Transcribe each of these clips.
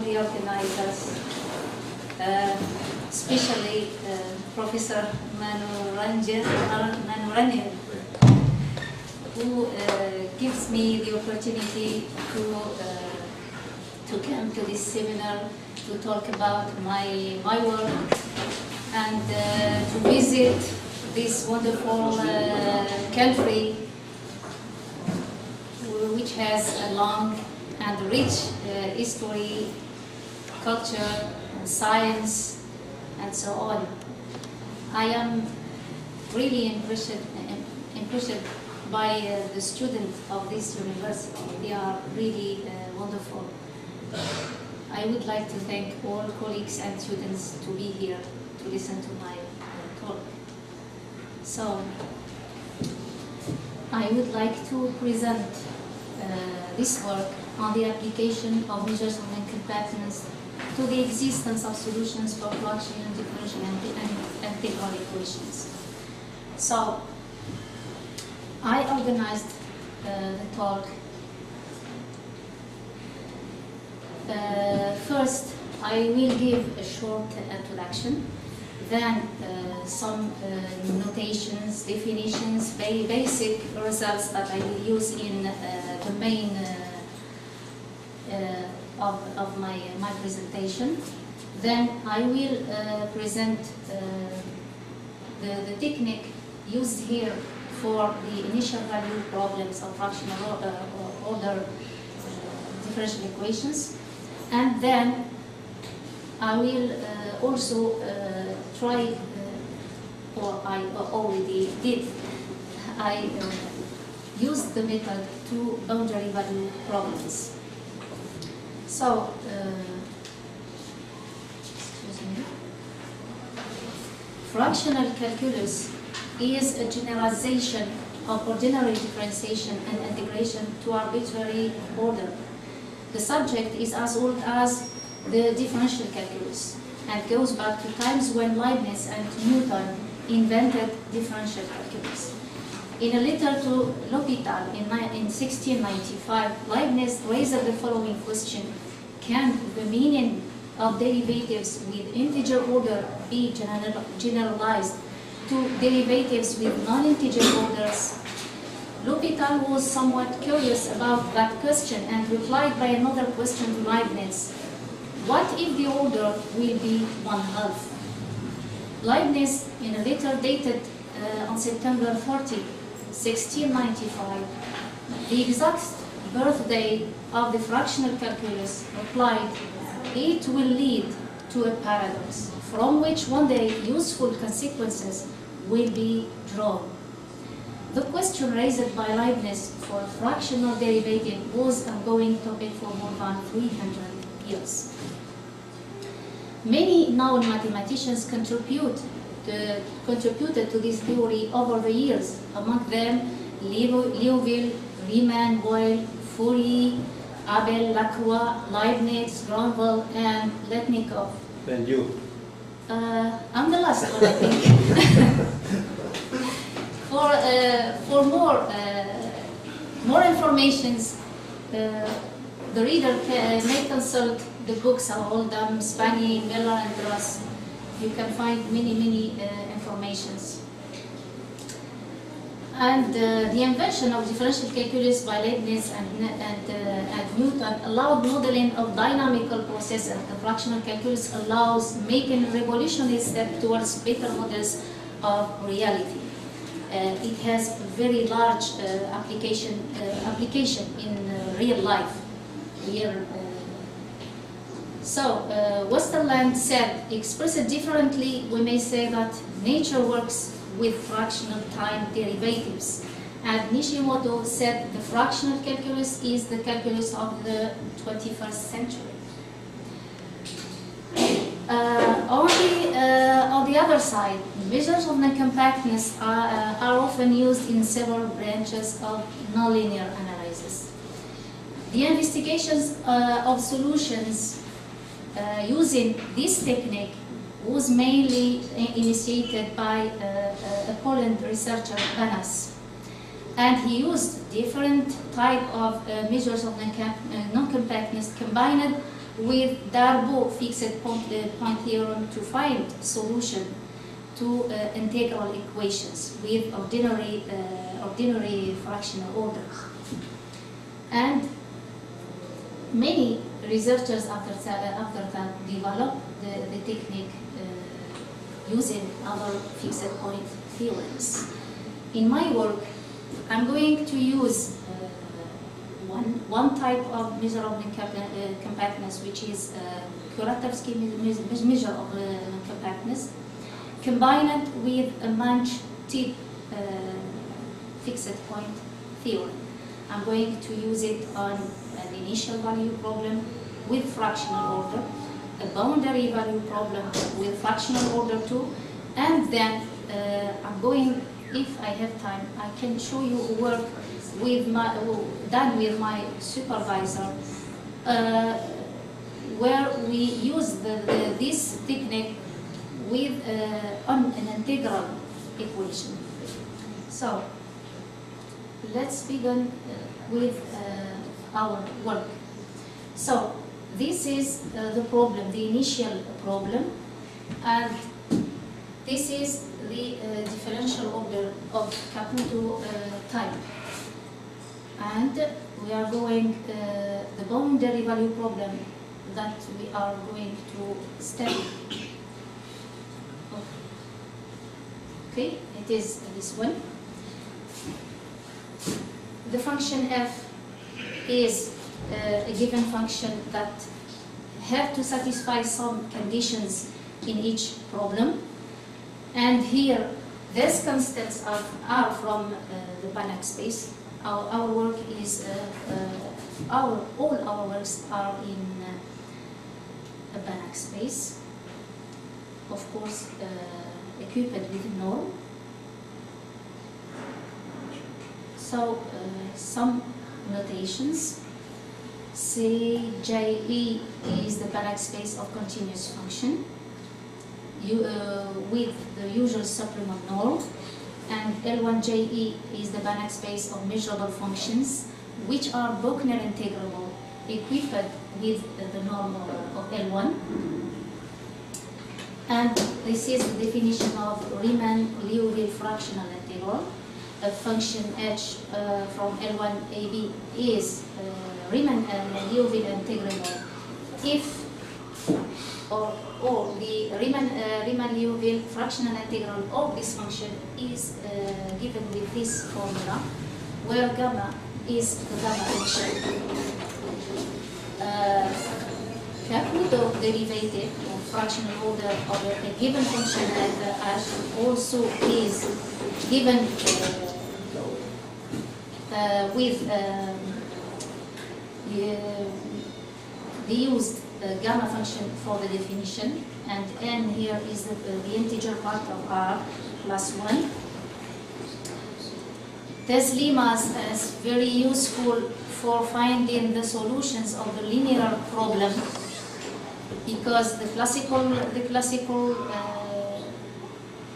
the organizers, especially Professor Manuranjan, who gives me the opportunity to come to this seminar to talk about my work and to visit this wonderful country which has a long and rich history, culture, and science, and so on. I am really impressed by the students of this university. They are really wonderful. I would like to thank all colleagues and students to be here to listen to my talk. So, I would like to present this work on the application of measures of incompatibility to the existence of solutions for fractional, differential, and integral equations. So, I organized the talk. First, I will give a short introduction, then some notations, definitions, very basic results that I will use in the main of my presentation. Then I will present the technique used here for the initial value problems of fractional order differential equations. And then I will also try, or I already did, I used the method to boundary value problems. So, excuse me. Fractional calculus is a generalization of ordinary differentiation and integration to arbitrary order. The subject is as old as the differential calculus and goes back to times when Leibniz and Newton invented differential calculus. In a letter to L'Hôpital in 1695, Leibniz raised the following question: can the meaning of derivatives with integer order be generalized to derivatives with non-integer orders? L'Hôpital was somewhat curious about that question and replied by another question to Leibniz: what if the order will be 1/2? Leibniz, in a letter dated on September 30, 1695, the exact birthday of the fractional calculus, replied, it will lead to a paradox, from which one day useful consequences will be drawn. The question raised by Leibniz for a fractional derivative was a going topic for more than 300 years. Many known mathematicians contributed to this theory over the years, among them Liouville, Riemann, Boyle, Fourier, Abel, Lacroix, Leibniz, Granville, and Letnikov. And you? I'm the last one, I think. For more information, the reader may consult the books of Oldham, Spani, Miller, and Ross. You can find many informations. And the invention of differential calculus by Leibniz and Newton allowed modeling of dynamical processes. The fractional calculus allows making a revolutionary step towards better models of reality. It has a very large application in real life. Westerland said, expressed differently, we may say that nature works with fractional time derivatives. And Nishimoto said the fractional calculus is the calculus of the 21st century. On the other side, measures of non-compactness are often used in several branches of nonlinear analysis. The investigations of solutions using this technique was mainly initiated by a Poland researcher, Banas. And he used different type of measures of non-compactness combined with Darboux fixed point theorem to find solution to integral equations with ordinary fractional order. And many researchers after that developed the technique using other fixed point theorems. In my work, I'm going to use one type of measure of compactness, which is Kuratowski measure of compactness, combined with a Manch-type fixed point theorem. I'm going to use it on an initial value problem with fractional order, a boundary value problem with fractional order too, and then I'm going, if I have time, I can show you work with done with my supervisor, where we use this technique with on an integral equation. So let's begin with our work. So this is the problem, the initial problem, and this is the differential order of Caputo type. And we are going, the boundary value problem that we are going to study. Okay, it is this one. The function f is a given function that have to satisfy some conditions in each problem. And here, these constants are from the Banach space. Our work is, all our works are in a Banach space, of course, equipped with norm. So some notations. C, J, E is the Banach space of continuous function with the usual supplement norm, and L1JE is the Banach space of measurable functions which are Bochner integrable equipped with the norm of L1. And this is the definition of Riemann-Liouville fractional integral. A function h from L1AB is Riemann-Liouville integrable if or the Riemann-Liouville fractional integral of this function is given with this formula, where gamma is the gamma function. Caputo derivative of fractional order of a given function f also is given with the used gamma function for the definition, and n here is the integer part of r plus 1. This lemmas is very useful for finding the solutions of the linear problem, because the classical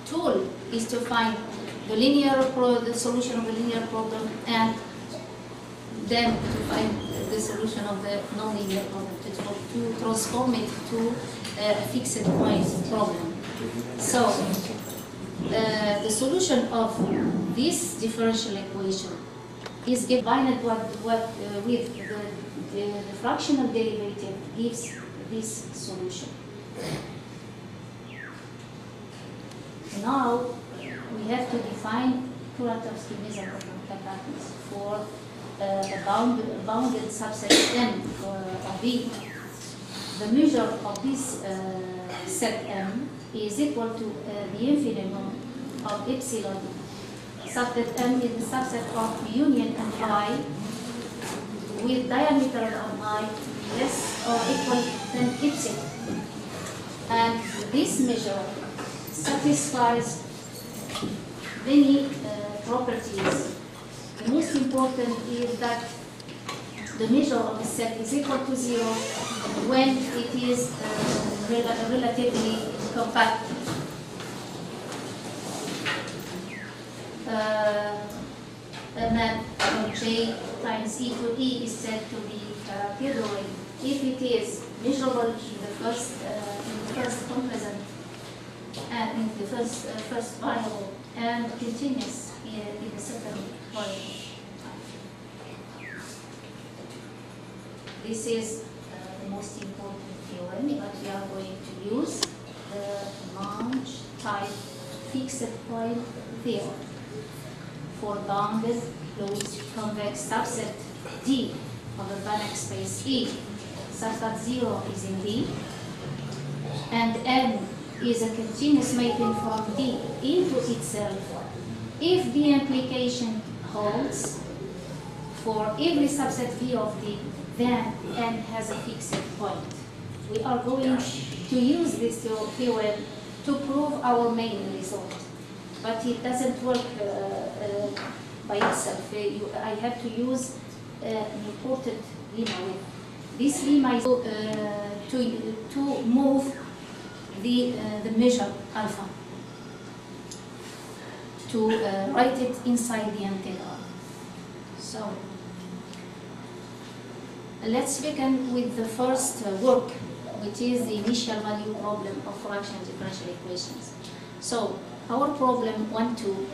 tool is to find the solution of the linear problem, and then to find the solution of the nonlinear problem, to transform it to a fixed point problem. So the solution of this differential equation is combined with the fractional derivative gives this solution. Now we have to define Kuratowski measure of compactness for a bounded subset M of V. The measure of this set M is equal to the infimum of epsilon, such that M is the subset of union and I with diameter of I less or equal than epsilon. And this measure satisfies many properties. The most important is that the measure of the set is equal to 0 when it is relatively compact. And then J times E to E is said to be carathéroid if it is measurable in the first comparison and in the first variable, and continuous in the second variable. This is the most important theorem that we are going to use, the Munch type fixed point theorem for bounded closed convex subset D of the Banach space E, such that 0 is in D, and N is a continuous mapping from D into itself if the implication holds for every subset V of D, then N has a fixed point. We are going to use this theorem to prove our main result, but it doesn't work by itself. I have to use an imported lemma with. This lemma is to move the measure alpha, to write it inside the integral. So let's begin with the first work, which is the initial value problem of fractional differential equations. So our problem 1,2,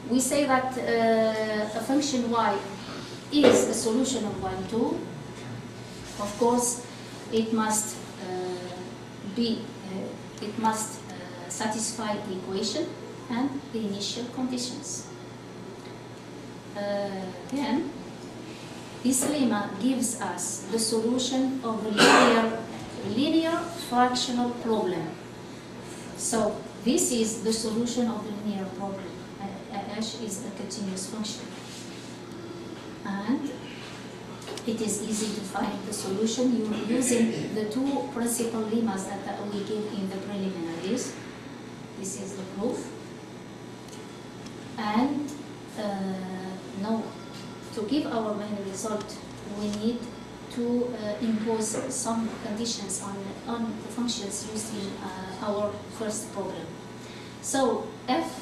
we say that a function y is a solution of 1,2. Of course, it must satisfy the equation and the initial conditions. Then this lemma gives us the solution of the linear fractional problem. So this is the solution of the linear problem. H is a continuous function, and it is easy to find the solution using the two principal lemmas that we give in the preliminaries. This is the proof. And now, to give our main result, we need to impose some conditions on the functions used in our first problem. So f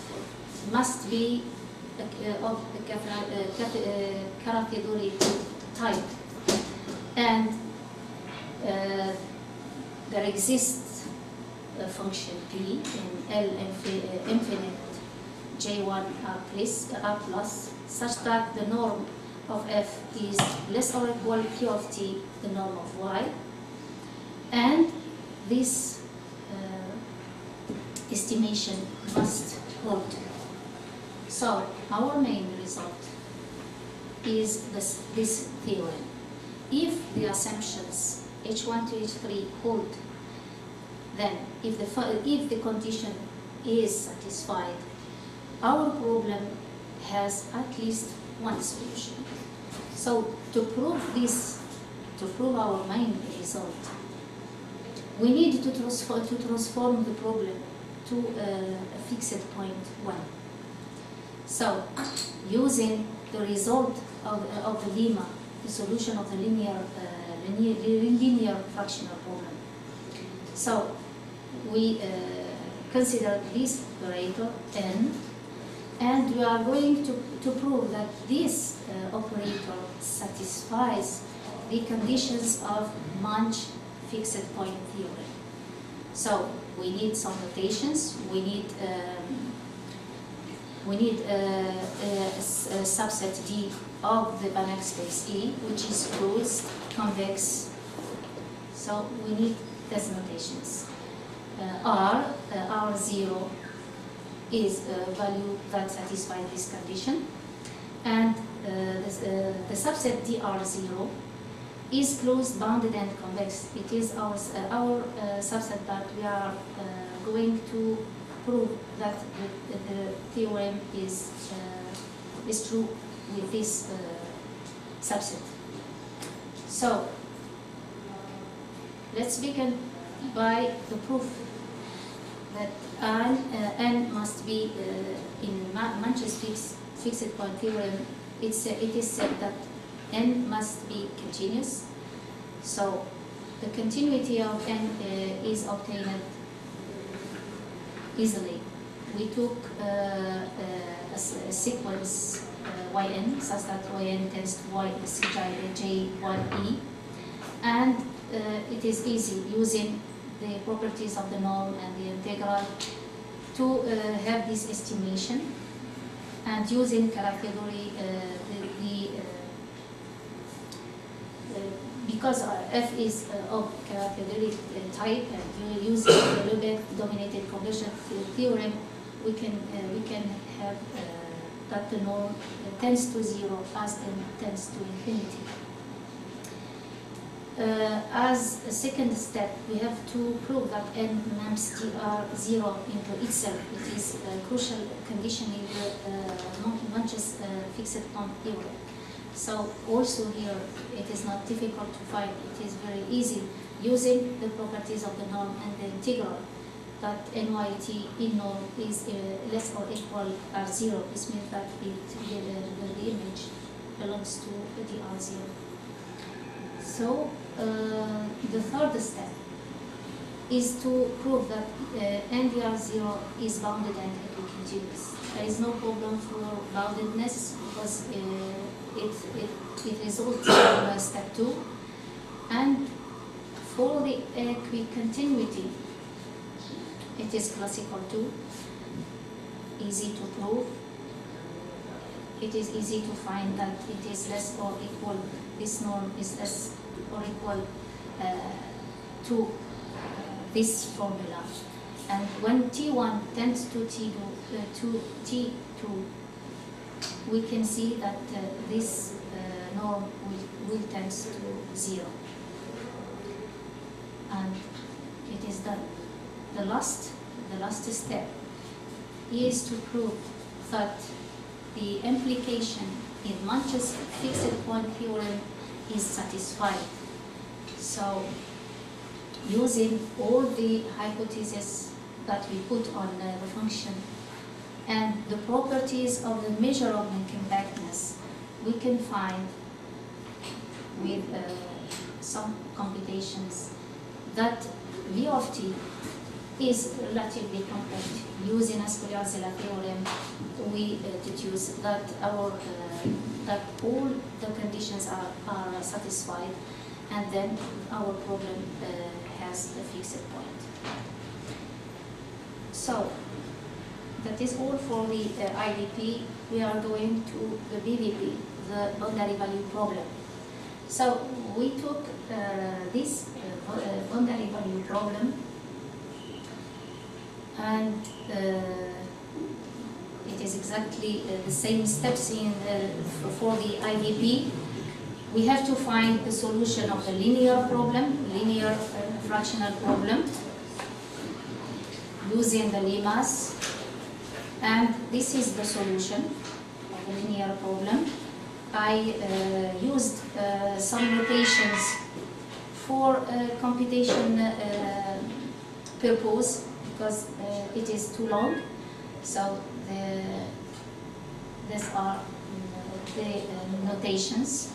must be of Carathédoric type, and there exists a function p in L infinite J1 R plus such that the norm of f is less or equal Q of t, the norm of y, and this estimation must hold. So our main result is this theorem. If the assumptions H1 to H3 hold, then if the condition is satisfied, our problem has at least one solution. So to prove our main result, we need to transform the problem to a fixed point 1. So using the result of the lemma, the solution of the linear fractional problem. So we consider this operator n, and we are going to prove that this operator satisfies the conditions of Munch fixed point theorem. So we need some notations. We need a subset D of the Banach space E, which is closed, convex. So we need these notations. R0 is a value that satisfies this condition, and the subset dr0 is closed, bounded, and convex. It is our subset that we are going to prove that the theorem is true with this subset. So let's begin by the proof that n must be in Munch's fixed point theorem. It is said that n must be continuous. So the continuity of n is obtained easily. We took a sequence yn such that yn tends to y is J1e, and it is easy using the properties of the norm and the integral to have this estimation, and using character theory, because F is of character theory type, and you use the Lebesgue dominated conversion theorem, we can have that the norm tends to 0 as n tends to infinity. As a second step, we have to prove that n maps are 0 into itself. It is a crucial condition in the Manches fixed norm theorem. So also here, it is not difficult to find. It is very easy using the properties of the norm and the integral that NYT in norm is less or equal R0. This means that the image belongs to the R0. So the third step is to prove that NDR0 is bounded and equicontinuous. There is no problem for boundedness because it results in step 2. And for the equicontinuity, it is classical too, easy to prove. It is easy to find that it is less or equal, this norm is less or equal to this formula. And when T1 tends to T2, we can see that this norm will tend to 0. And it is done. The last step is to prove that the implication in Manches fixed point theorem is satisfied. So, using all the hypotheses that we put on the function and the properties of the measure of non-compactness, we can find with some computations that V of t is relatively compact. Using Ascoli-Arzelà theorem, we deduce that that all the conditions are satisfied, and then our problem has a fixed point. So that is all for the IDP. We are going to the BVP, the boundary value problem. So we took this boundary value problem, and it is exactly the same steps in for the IDP. We have to find the solution of the linear problem, linear fractional problem, using the lemmas, and this is the solution of the linear problem. I used some notations for computation purpose because it is too long. So these are the notations,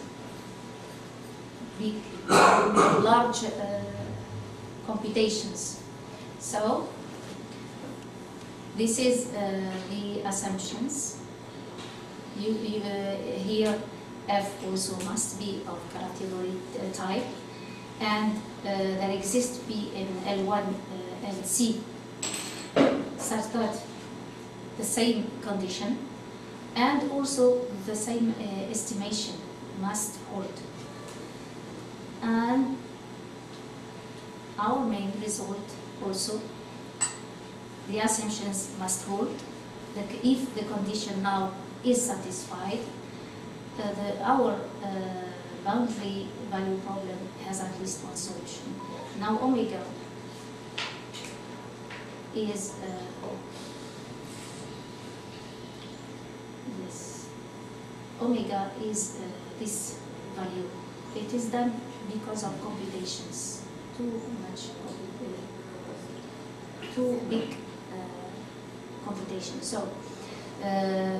big, large computations. So this is the assumptions. Here F also must be of character type, and there exists P in L1 and C such that the same condition and also the same estimation must hold. And our main result also, the assumptions must hold. If the condition now is satisfied, our boundary value problem has at least one solution. Now omega is omega is this value. It is done because of computations. Too big computation. So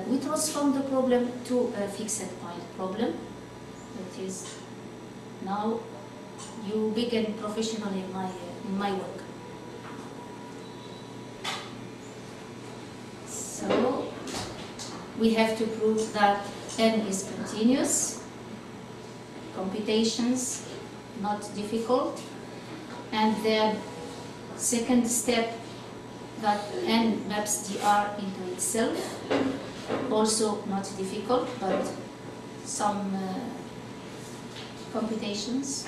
we transform the problem to a fixed point problem. That is, now you begin professionally in my work. So we have to prove that n is continuous. Computations not difficult. And the second step, that n maps dr into itself, also not difficult, but some computations.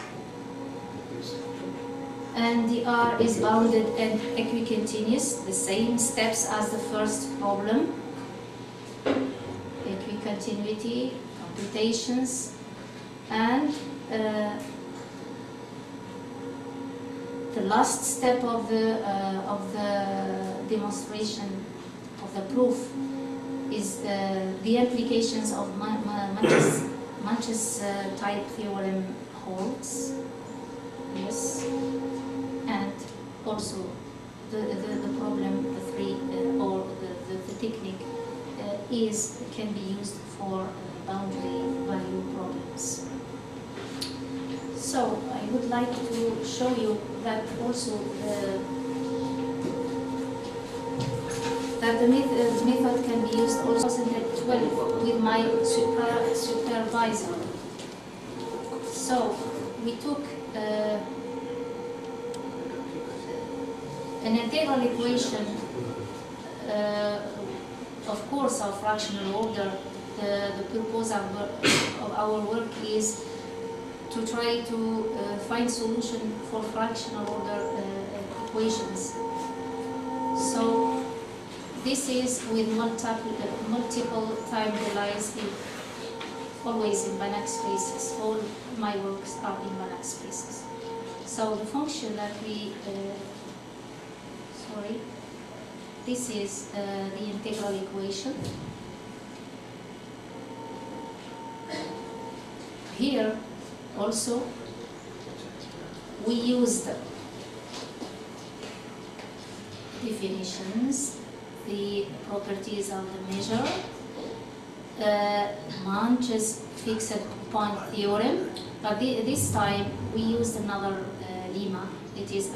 And dr is bounded and equicontinuous, the same steps as the first problem. Equicontinuity, computations, and the last step of the demonstration of the proof is the implications of Manch's type theorem holds. Yes, and also the problem, the three or the technique can be used for boundary value problems. So I would like to show you that also that the method can be used also in 2012 with my supervisor. So we took an integral equation, of course, of fractional order. The purpose of our work is to try to find solution for fractional order equations. So this is with multiple time delays, always in Banach spaces. All my works are in Banach spaces. So the function that we, this is the integral equation. Here also we used definitions, the properties of the measure, Manch's fixed point theorem, but this time we used another lemma. It is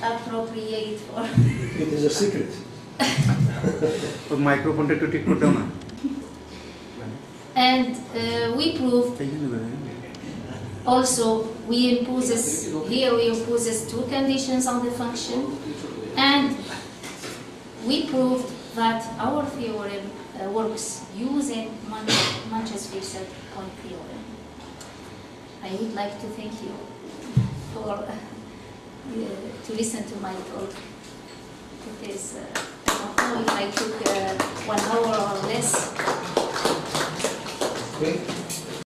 appropriate for. It is a secret. And we prove also we imposes two conditions on the function, and we proved that our theorem works using Manch's fixed point theorem. I would like to thank you for to listen to my talk. It is I don't know if I took 1 hour or less. Okay.